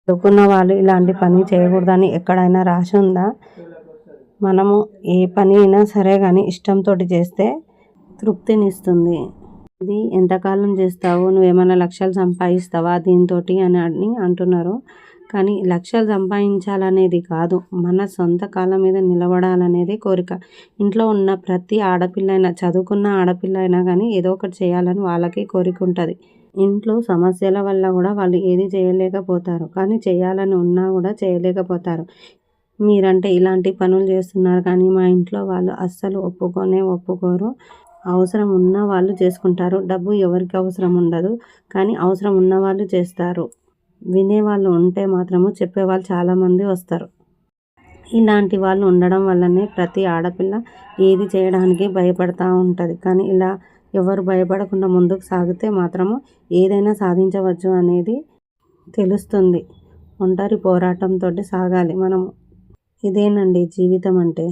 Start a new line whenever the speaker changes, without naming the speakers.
చదువుకున్న వాళ్ళు ఇలాంటి పని చేయకూడదని ఎక్కడైనా రాసి ఉందా? మనము ఏ పని అయినా సరే కానీ ఇష్టంతో చేస్తే తృప్తినిస్తుంది. ఇది ఎంతకాలం చేస్తావు, నువ్వేమైనా లక్షలు సంపాదిస్తావా దీంతోటి అని అంటున్నారు. కానీ లక్షలు సంపాదించాలనేది కాదు, మన సొంత కాళ్ళ మీద నిలబడాలనేది కోరిక. ఇంట్లో ఉన్న ప్రతి ఆడపిల్ల అయినా, చదువుకున్న ఆడపిల్ల అయినా కానీ ఏదో ఒకటి చేయాలని వాళ్ళకి కోరిక ఉంటుంది. ఇంట్లో సమస్యల వల్ల కూడా వాళ్ళు ఏది చేయలేకపోతారు. కానీ చేయాలని ఉన్నా కూడా చేయలేకపోతారు. మీరంటే ఇలాంటి పనులు చేస్తున్నారు కానీ మా ఇంట్లో వాళ్ళు అస్సలు ఒప్పుకోరు. అవసరం ఉన్న వాళ్ళు చేసుకుంటారు. డబ్బు ఎవరికి అవసరం ఉండదు, కానీ అవసరం ఉన్న వాళ్ళు చేస్తారు. వినేవాళ్ళు ఉంటే మాత్రము చెప్పేవాళ్ళు చాలామంది వస్తారు. ఇలాంటి వాళ్ళు ఉండడం వల్లనే ప్రతి ఆడపిల్ల ఏది చేయడానికి భయపడతా ఉంటుంది. కానీ ఇలా ఎవరు భయపడకుండా ముందుకు సాగితే మాత్రము ఏదైనా సాధించవచ్చు అనేది తెలుస్తుంది. ఒంటరి పోరాటంతో సాగాలి మనము. ఇదేనండి జీవితం అంటే.